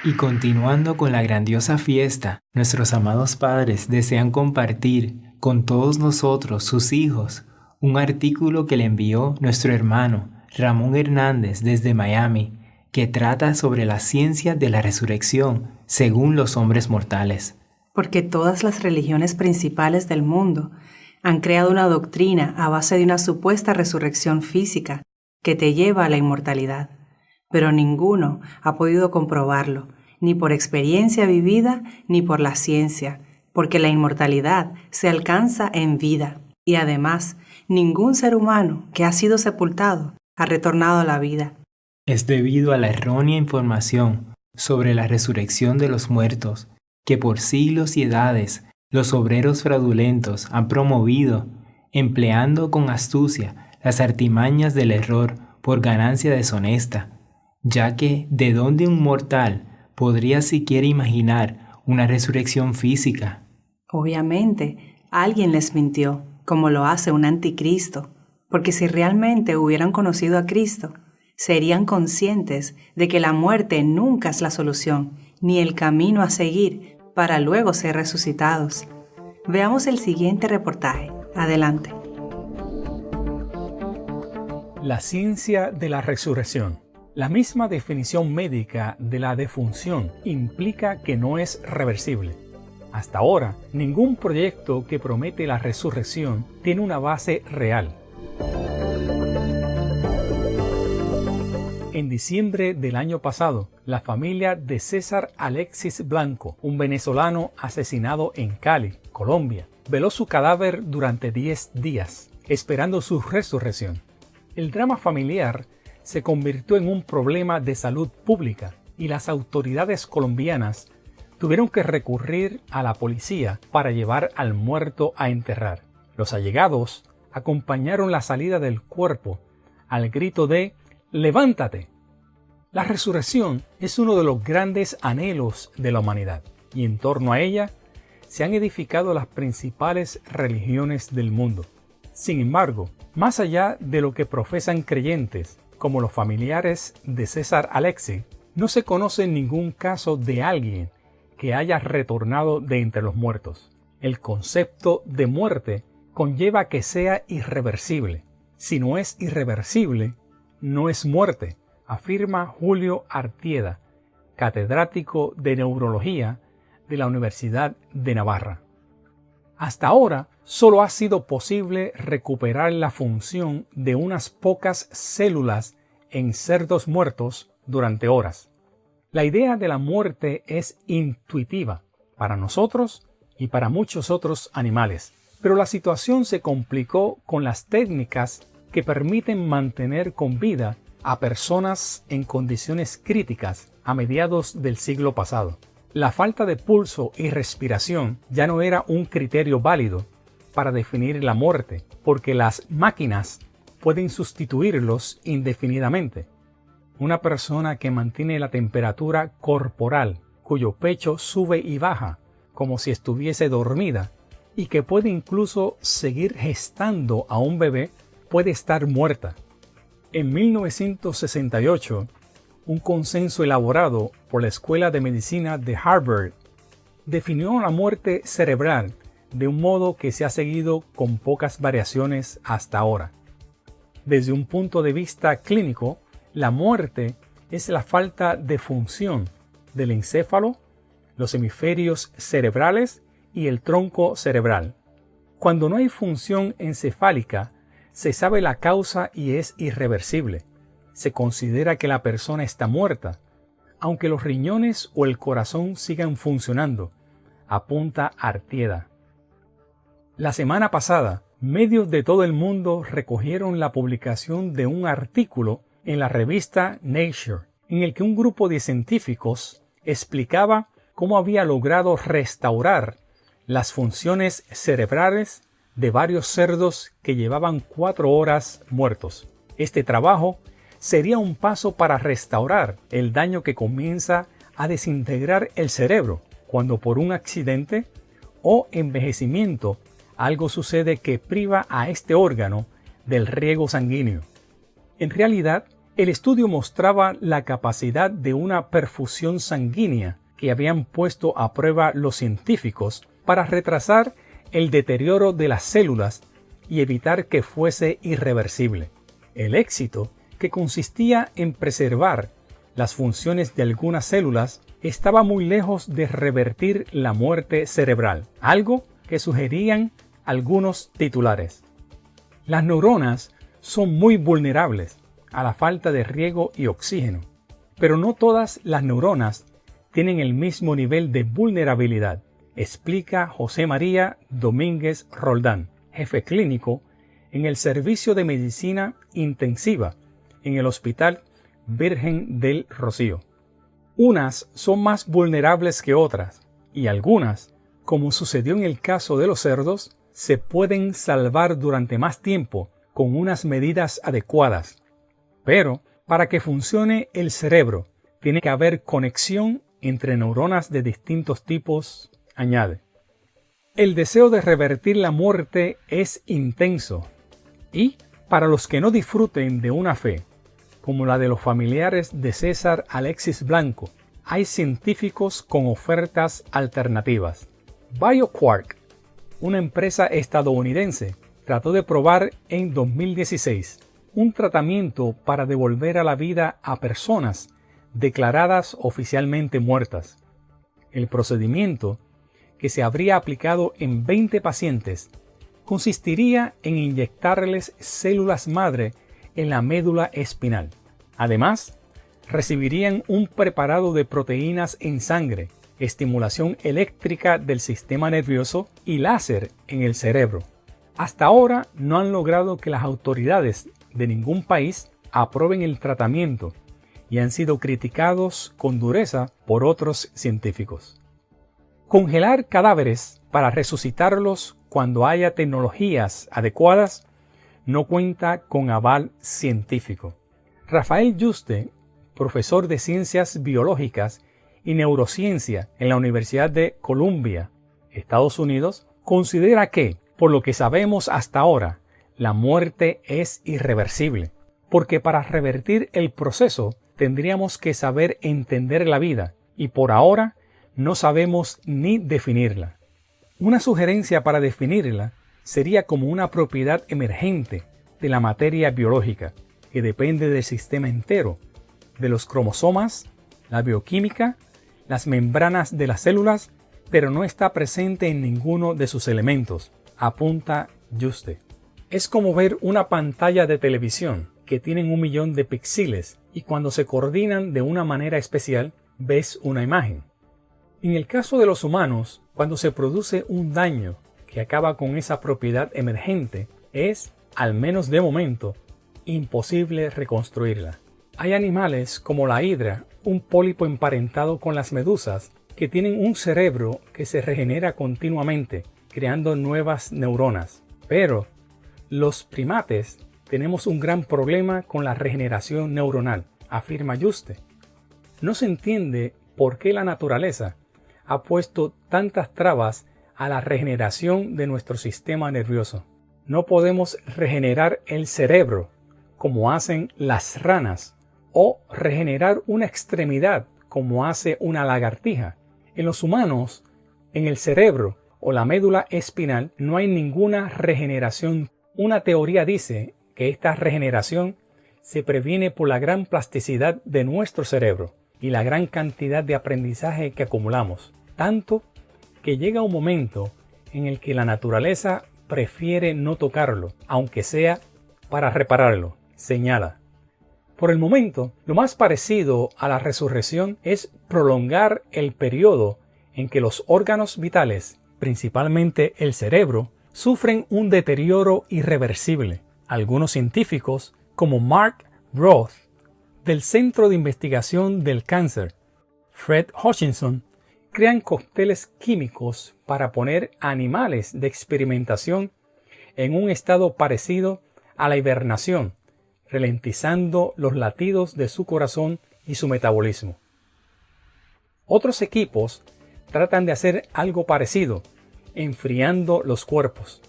Y continuando con la grandiosa fiesta, nuestros amados padres desean compartir con todos nosotros, sus hijos, un artículo que le envió nuestro hermano Ramón Hernández desde Miami, que trata sobre la ciencia de la resurrección según los hombres mortales. Porque todas las religiones principales del mundo han creado una doctrina a base de una supuesta resurrección física que te lleva a la inmortalidad, pero ninguno ha podido comprobarlo, ni por experiencia vivida ni por la ciencia, porque la inmortalidad se alcanza en vida, y además ningún ser humano que ha sido sepultado ha retornado a la vida. Es debido a la errónea información sobre la resurrección de los muertos que por siglos y edades los obreros fraudulentos han promovido, empleando con astucia las artimañas del error por ganancia deshonesta, ya que ¿de dónde un mortal podría siquiera imaginar una resurrección física? Obviamente, alguien les mintió, como lo hace un anticristo, porque si realmente hubieran conocido a Cristo, serían conscientes de que la muerte nunca es la solución, ni el camino a seguir para luego ser resucitados. Veamos el siguiente reportaje. Adelante. La ciencia de la resurrección. La misma definición médica de la defunción implica que no es reversible. Hasta ahora, ningún proyecto que promete la resurrección tiene una base real. En diciembre del año pasado, la familia de César Alexis Blanco, un venezolano asesinado en Cali, Colombia, veló su cadáver durante 10 días, esperando su resurrección. El drama familiar se convirtió en un problema de salud pública y las autoridades colombianas tuvieron que recurrir a la policía para llevar al muerto a enterrar. Los allegados acompañaron la salida del cuerpo al grito de ¡levántate! La resurrección es uno de los grandes anhelos de la humanidad, y en torno a ella se han edificado las principales religiones del mundo. Sin embargo, más allá de lo que profesan creyentes, como los familiares de César Alexis, no se conoce ningún caso de alguien que haya retornado de entre los muertos. El concepto de muerte conlleva que sea irreversible. Si no es irreversible, no es muerte, afirma Julio Artieda, catedrático de neurología de la Universidad de Navarra. Hasta ahora, solo ha sido posible recuperar la función de unas pocas células en cerdos muertos durante horas. La idea de la muerte es intuitiva para nosotros y para muchos otros animales, pero la situación se complicó con las técnicas que permiten mantener con vida a personas en condiciones críticas a mediados del siglo pasado. La falta de pulso y respiración ya no era un criterio válido para definir la muerte, porque las máquinas pueden sustituirlos indefinidamente. Una persona que mantiene la temperatura corporal, cuyo pecho sube y baja como si estuviese dormida, y que puede incluso seguir gestando a un bebé, puede estar muerta. En 1968, un consenso elaborado por la Escuela de Medicina de Harvard definió la muerte cerebral de un modo que se ha seguido con pocas variaciones hasta ahora. Desde un punto de vista clínico, la muerte es la falta de función del encéfalo, los hemisferios cerebrales y el tronco cerebral. Cuando no hay función encefálica, se sabe la causa y es irreversible. Se considera que la persona está muerta, aunque los riñones o el corazón sigan funcionando, apunta Artieda. La semana pasada, medios de todo el mundo recogieron la publicación de un artículo en la revista Nature, en el que un grupo de científicos explicaba cómo había logrado restaurar las funciones cerebrales de varios cerdos que llevaban 4 horas muertos. Este trabajo sería un paso para restaurar el daño que comienza a desintegrar el cerebro cuando por un accidente o envejecimiento algo sucede que priva a este órgano del riego sanguíneo. En realidad, El estudio mostraba la capacidad de una perfusión sanguínea que habían puesto a prueba los científicos para retrasar el deterioro de las células y evitar que fuese irreversible. El éxito, que consistía en preservar las funciones de algunas células, estaba muy lejos de revertir la muerte cerebral, algo que sugerían algunos titulares. Las neuronas son muy vulnerables a la falta de riego y oxígeno, pero no todas las neuronas tienen el mismo nivel de vulnerabilidad, explica José María Domínguez Roldán, jefe clínico en el Servicio de Medicina Intensiva en el Hospital Virgen del Rocío. Unas son más vulnerables que otras, y algunas, como sucedió en el caso de los cerdos, se pueden salvar durante más tiempo con unas medidas adecuadas. Pero, para que funcione el cerebro, tiene que haber conexión entre neuronas de distintos tipos, añade. El deseo de revertir la muerte es intenso, y para los que no disfruten de una fe, como la de los familiares de César Alexis Blanco, hay científicos con ofertas alternativas. BioQuark, una empresa estadounidense, trató de probar en 2016 un tratamiento para devolver a la vida a personas declaradas oficialmente muertas. El procedimiento, que se habría aplicado en 20 pacientes, consistiría en inyectarles células madre en la médula espinal. Además, recibirían un preparado de proteínas en sangre, estimulación eléctrica del sistema nervioso y láser en el cerebro. Hasta ahora no han logrado que las autoridades de ningún país aprueben el tratamiento y han sido criticados con dureza por otros científicos. Congelar cadáveres para resucitarlos cuando haya tecnologías adecuadas no cuenta con aval científico. Rafael Yuste, profesor de Ciencias Biológicas y Neurociencia en la Universidad de Columbia, Estados Unidos, considera que, por lo que sabemos hasta ahora, la muerte es irreversible, porque para revertir el proceso tendríamos que saber entender la vida, y por ahora no sabemos ni definirla. Una sugerencia para definirla sería como una propiedad emergente de la materia biológica, que depende del sistema entero, de los cromosomas, la bioquímica, las membranas de las células, pero no está presente en ninguno de sus elementos, apunta Yuste. Es como ver una pantalla de televisión que tienen 1 millón de píxeles y cuando se coordinan de una manera especial ves una imagen. En el caso de los humanos, cuando se produce un daño que acaba con esa propiedad emergente, es, al menos de momento, imposible reconstruirla. Hay animales como la hidra, un pólipo emparentado con las medusas, que tienen un cerebro que se regenera continuamente, creando nuevas neuronas. Pero los primates tenemos un gran problema con la regeneración neuronal, afirma Yuste. No se entiende por qué la naturaleza ha puesto tantas trabas a la regeneración de nuestro sistema nervioso. No podemos regenerar el cerebro como hacen las ranas o regenerar una extremidad como hace una lagartija. En los humanos, en el cerebro o la médula espinal no hay ninguna regeneración. Una teoría dice que esta regeneración se previene por la gran plasticidad de nuestro cerebro y la gran cantidad de aprendizaje que acumulamos, tanto que llega un momento en el que la naturaleza prefiere no tocarlo, aunque sea para repararlo, señala. Por el momento, lo más parecido a la resurrección es prolongar el periodo en que los órganos vitales, principalmente el cerebro, sufren un deterioro irreversible. Algunos científicos, como Mark Roth, del Centro de Investigación del Cáncer, Fred Hutchinson, crean cócteles químicos para poner a animales de experimentación en un estado parecido a la hibernación, ralentizando los latidos de su corazón y su metabolismo. Otros equipos tratan de hacer algo parecido, enfriando los cuerpos.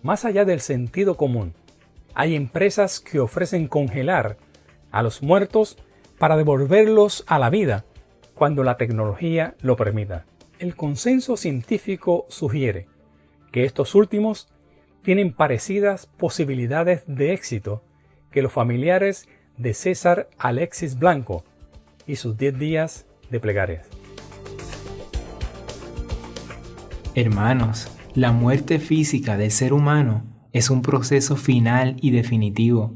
Más allá del sentido común, hay empresas que ofrecen congelar a los muertos para devolverlos a la vida cuando la tecnología lo permita. El consenso científico sugiere que estos últimos tienen parecidas posibilidades de éxito que los familiares de César Alexis Blanco y sus 10 días de plegarias. Hermanos, la muerte física del ser humano es un proceso final y definitivo.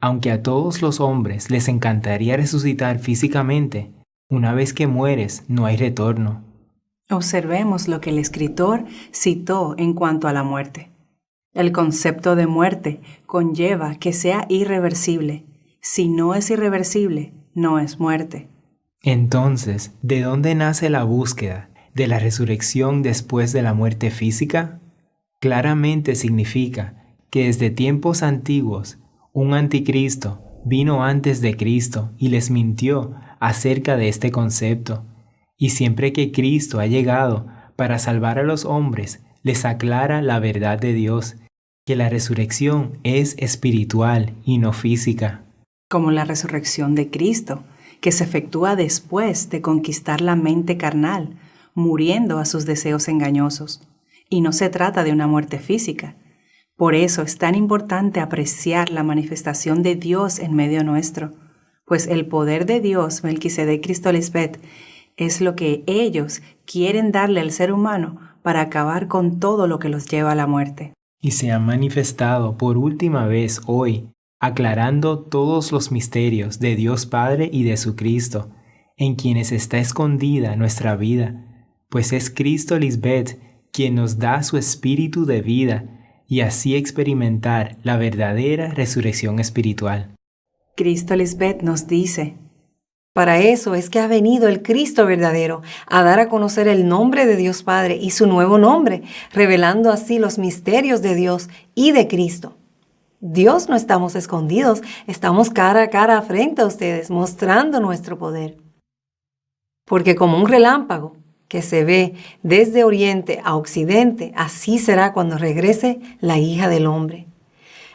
Aunque a todos los hombres les encantaría resucitar físicamente, una vez que mueres no hay retorno. Observemos lo que el escritor citó en cuanto a la muerte. El concepto de muerte conlleva que sea irreversible. Si no es irreversible, no es muerte. Entonces, ¿de dónde nace la búsqueda de la resurrección después de la muerte física? Claramente significa que desde tiempos antiguos, un anticristo vino antes de Cristo y les mintió acerca de este concepto. Y siempre que Cristo ha llegado para salvar a los hombres, les aclara la verdad de Dios, que la resurrección es espiritual y no física. Como la resurrección de Cristo, que se efectúa después de conquistar la mente carnal, muriendo a sus deseos engañosos. Y no se trata de una muerte física. Por eso es tan importante apreciar la manifestación de Dios en medio nuestro, pues el poder de Dios, Melquisedec Cristo Lisbeth, es lo que ellos quieren darle al ser humano para acabar con todo lo que los lleva a la muerte. Y se han manifestado por última vez hoy, aclarando todos los misterios de Dios Padre y de su Cristo, en quienes está escondida nuestra vida, pues es Cristo Lisbeth quien nos da su espíritu de vida y así experimentar la verdadera resurrección espiritual. Cristo Lisbeth nos dice: para eso es que ha venido el Cristo verdadero, a dar a conocer el nombre de Dios Padre y su nuevo nombre, revelando así los misterios de Dios y de Cristo. Dios no estamos escondidos, estamos cara a cara frente a ustedes, mostrando nuestro poder. Porque como un relámpago que se ve desde oriente a occidente, así será cuando regrese la hija del hombre.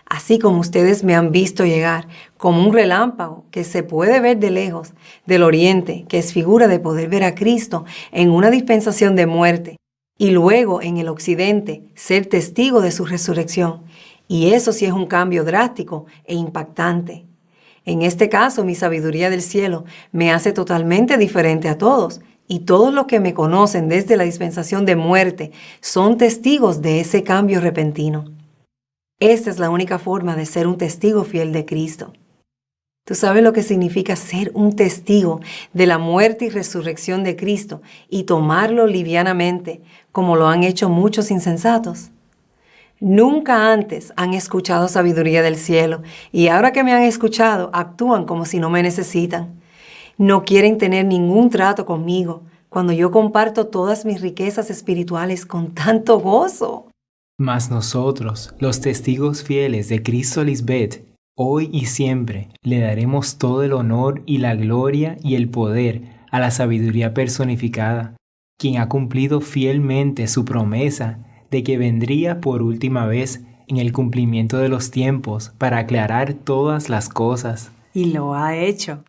Así como ustedes me han visto llegar, como un relámpago que se puede ver de lejos, del oriente, que es figura de poder ver a Cristo en una dispensación de muerte, y luego en el occidente ser testigo de su resurrección. Y eso sí es un cambio drástico e impactante. En este caso, mi sabiduría del cielo me hace totalmente diferente a todos, y todos los que me conocen desde la dispensación de muerte son testigos de ese cambio repentino. Esta es la única forma de ser un testigo fiel de Cristo. ¿Tú sabes lo que significa ser un testigo de la muerte y resurrección de Cristo y tomarlo livianamente, como lo han hecho muchos insensatos? Nunca antes han escuchado sabiduría del cielo y ahora que me han escuchado actúan como si no me necesitan. No quieren tener ningún trato conmigo cuando yo comparto todas mis riquezas espirituales con tanto gozo. Mas nosotros, los testigos fieles de Cristo Lisbeth, hoy y siempre le daremos todo el honor y la gloria y el poder a la sabiduría personificada, quien ha cumplido fielmente su promesa de que vendría por última vez en el cumplimiento de los tiempos para aclarar todas las cosas. Y lo ha hecho.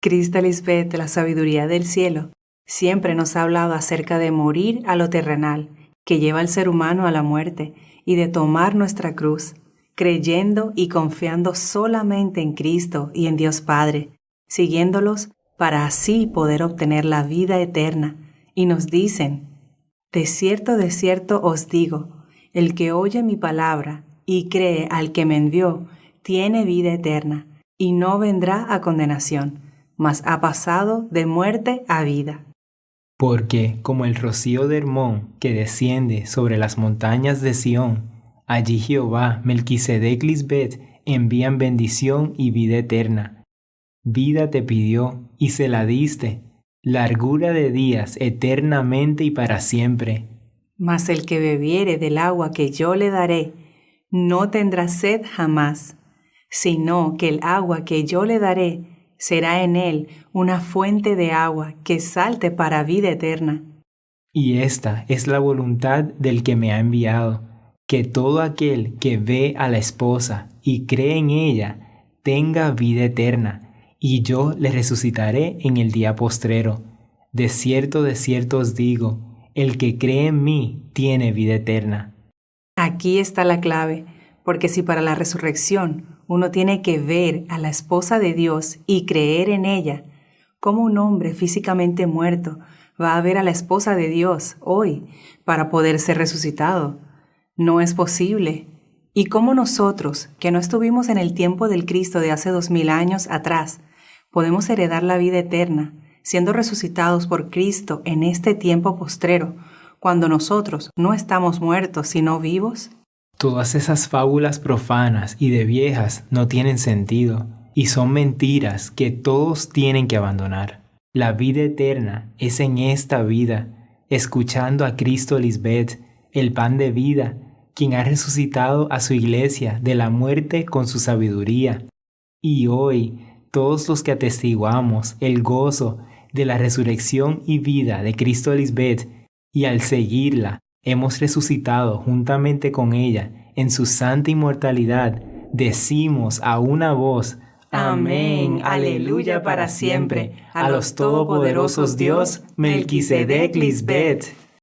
Cristo Lisbeth, la sabiduría del cielo, siempre nos ha hablado acerca de morir a lo terrenal, que lleva al ser humano a la muerte, y de tomar nuestra cruz, creyendo y confiando solamente en Cristo y en Dios Padre, siguiéndolos para así poder obtener la vida eterna. Y nos dicen: de cierto os digo, el que oye mi palabra y cree al que me envió, tiene vida eterna, y no vendrá a condenación, mas ha pasado de muerte a vida. Porque como el rocío de Hermón que desciende sobre las montañas de Sión, allí Jehová, Melquisedec Lisbeth, envían bendición y vida eterna. Vida te pidió y se la diste, largura de días eternamente y para siempre. Mas el que bebiere del agua que yo le daré, no tendrá sed jamás, sino que el agua que yo le daré será en él una fuente de agua que salte para vida eterna. Y esta es la voluntad del que me ha enviado, que todo aquel que ve a la esposa y cree en ella tenga vida eterna, y yo le resucitaré en el día postrero. De cierto os digo, el que cree en mí tiene vida eterna. Aquí está la clave, porque si para la resurrección uno tiene que ver a la esposa de Dios y creer en ella, ¿cómo un hombre físicamente muerto va a ver a la esposa de Dios hoy para poder ser resucitado? No es posible. ¿Y cómo nosotros, que no estuvimos en el tiempo del Cristo de hace 2000 años atrás, podemos heredar la vida eterna, siendo resucitados por Cristo en este tiempo postrero, cuando nosotros no estamos muertos sino vivos? Todas esas fábulas profanas y de viejas no tienen sentido y son mentiras que todos tienen que abandonar. La vida eterna es en esta vida, escuchando a Cristo Lisbeth, el pan de vida, quien ha resucitado a su iglesia de la muerte con su sabiduría. Y hoy, todos los que atestiguamos el gozo de la resurrección y vida de Cristo Lisbeth, y al seguirla, hemos resucitado juntamente con ella en su santa inmortalidad, decimos a una voz: Amén, aleluya para siempre, a los todopoderosos Dios, Melquisedec Lisbeth.